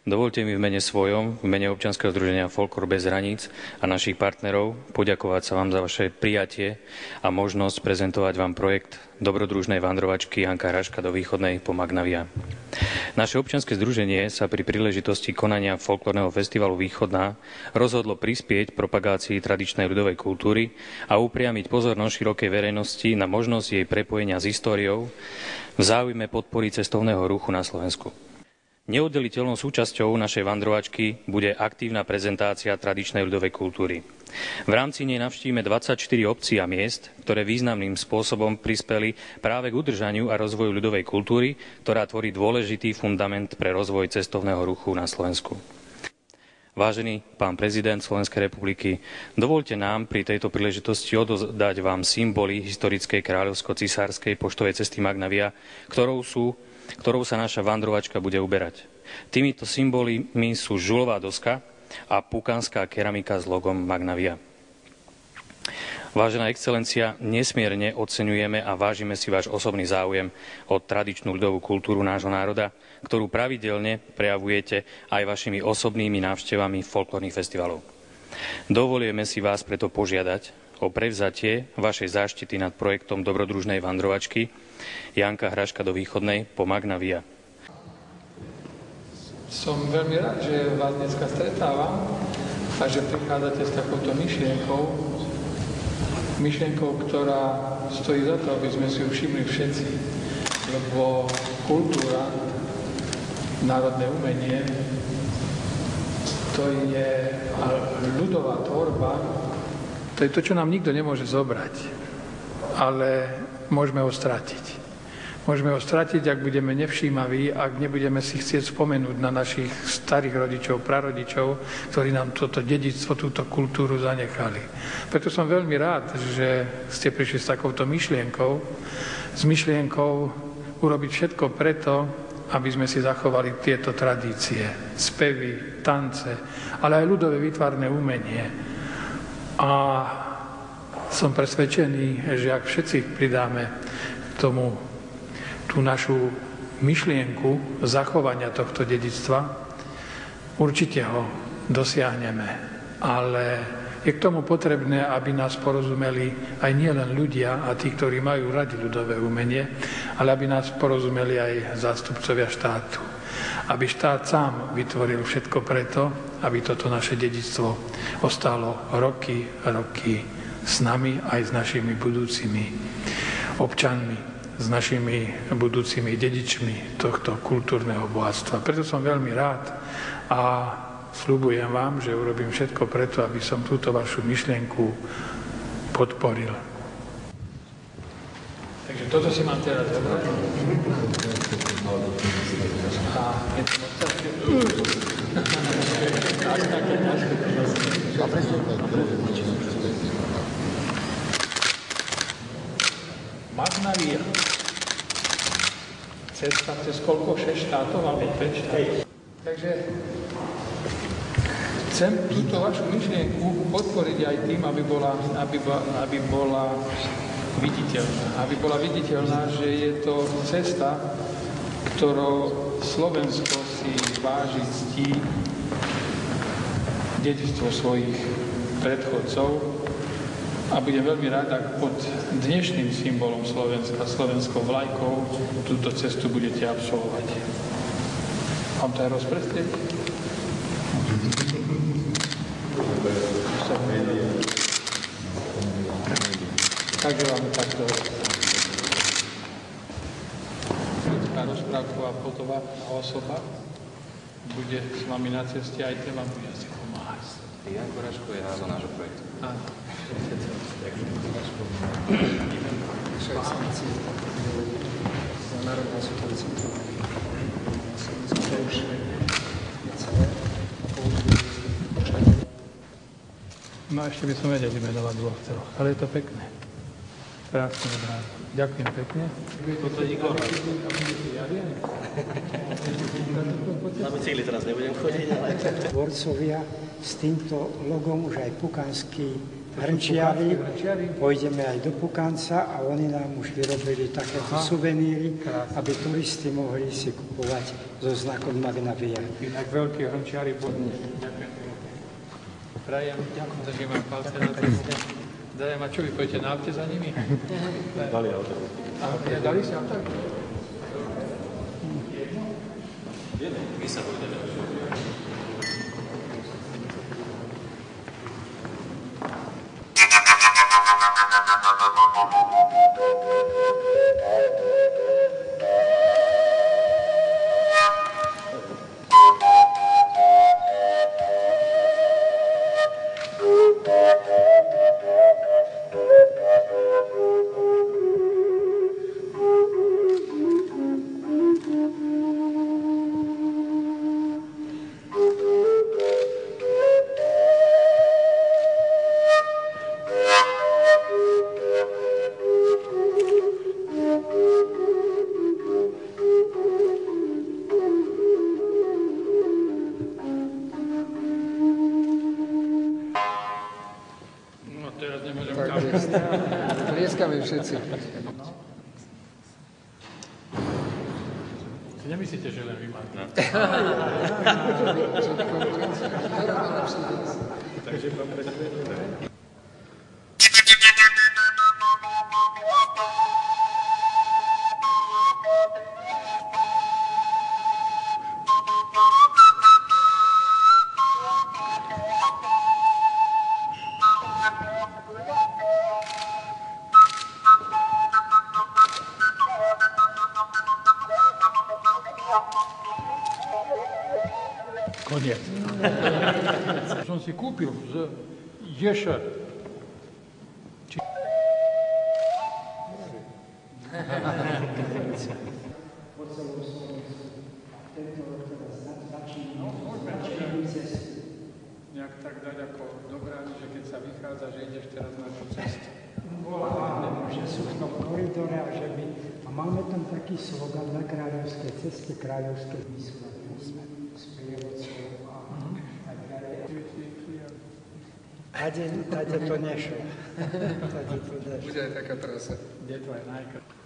Dovoľte mi v mene svojom, v mene občianskeho združenia Folklór bez hraníc a našich partnerov poďakovať sa vám za vaše prijatie a možnosť prezentovať vám projekt dobrodružnej vandrovačky Janka Hraška do Východnej po Magnavia. Naše občianske združenie sa pri príležitosti konania folklórneho festivalu Východná rozhodlo prispieť propagácii tradičnej ľudovej kultúry a upriamiť pozornosť širokej verejnosti na možnosť jej prepojenia s históriou v záujme podpory cestovného ruchu na Slovensku. Neoddeliteľnou súčasťou našej vandrovačky bude aktívna prezentácia tradičnej ľudovej kultúry. V rámci nej navštívime 24 obcí a miest, ktoré významným spôsobom prispeli práve k udržaniu a rozvoju ľudovej kultúry, ktorá tvorí dôležitý fundament pre rozvoj cestovného ruchu na Slovensku. Vážený pán prezident Slovenskej republiky, dovoľte nám pri tejto príležitosti odozdať vám symboly historickej kráľovsko-cisárskej poštovej cesty Magnavia, ktorou sa naša vandrovačka bude uberať. Týmito symbolmi sú žulová doska a pukanská keramika s logom Magnavia. Vážená excelencia, nesmierne oceňujeme a vážime si váš osobný záujem o tradičnú ľudovú kultúru nášho národa, ktorú pravidelne prejavujete aj vašimi osobnými návštevami folklórnych festivalov. Dovolujeme si vás preto požiadať o prevzatie vašej záštity nad projektom dobrodružnej vandrovačky Janka Hraška do Východnej po Magnavia. Som veľmi rád, že vás dneska stretávam a že prichádzate s takouto myšlienkou, ktorá stojí za to, aby sme si ju všimli všetci, lebo kultúra, národné umenie, to je ľudová tvorba, to je to, čo nám nikto nemôže zobrať, ale môžeme ho stratiť. Môžeme ho stratiť, ak budeme nevšímaví, ak nebudeme si chcieť spomenúť na našich starých rodičov, prarodičov, ktorí nám toto dedičstvo, túto kultúru zanechali. Preto som veľmi rád, že ste prišli s takouto myšlienkou, urobiť všetko preto, aby sme si zachovali tieto tradície, spevy, tance, ale aj ľudové výtvarné umenie. A som presvedčený, že ak všetci pridáme k tomu tú našu myšlienku zachovania tohto dedičstva, určite ho dosiahneme. Ale je k tomu potrebné, aby nás porozumeli aj nielen ľudia a tí, ktorí majú radi ľudové umenie, ale aby nás porozumeli aj zástupcovia štátu. Aby štát sám vytvoril všetko preto, aby toto naše dedičstvo ostalo roky s nami aj s našimi budúcimi občanmi, s našimi budúcimi dedičmi tohto kultúrneho bohatstva. Preto som veľmi rád a sľubujem vám, že urobím všetko preto, aby som túto vašu myšlienku podporil. Takže toto si mám teraz zobrať. A niečo Magnavia. Cesta cez koľko? 6 štátov alebo 5 štátov. Takže chcem túto vašu myšlienku podporiť aj tým, aby bola viditeľná. Aby bola viditeľná, že je to cesta, ktorou Slovensko si váži, ctí dedičstvo svojich predchodcov. A budem veľmi rád, ak pod dnešným symbolom Slovenska, slovenskou vlajkou, túto cestu budete absolvovať. Mám to aj rozprestieť? Takže vám takto ľudská rozprávková fotová osoba bude s vami na ceste, aj ten vám bude asi pomáhať. Janko Hraško je názov nášho projektu. Áno. No ešte by som vedel vymenovať dvoch troch, ale je to pekné. Krásne obrázok. Ďakujem pekne. Toto je Igor. Na bicykli teraz nebudem chodiť, ale... Tvorcovia s týmto logom už aj pukanský hrnčiari, pôjdeme aj do Pukanca a oni nám už vyrobili takéto suveníry, aby turisti mohli si kupovať so znakom Magna Via. Inak veľkí hrnčiari budú. Ďakujem. Prajem, držím vám palce na to. Dajem, a čo vy pôjdete na aute za nimi? Dali auto. Dali si auto? My sa budeme. Tlieskame všetci. Si nemyslíte, že len vy máte? Takže pán prezident. Koniec. Som si kúpil z Ješa. Nejak tak dať ako dobrá, že keď sa vychádza, že ideš teraz na tú cestu. Že sú v tom koridore a že my... A máme tam taký slogan na kráľovskej ceste, kráľovské výsledky. Tade to nešlo. Bude aj taká trasa. Kde to je najkrát?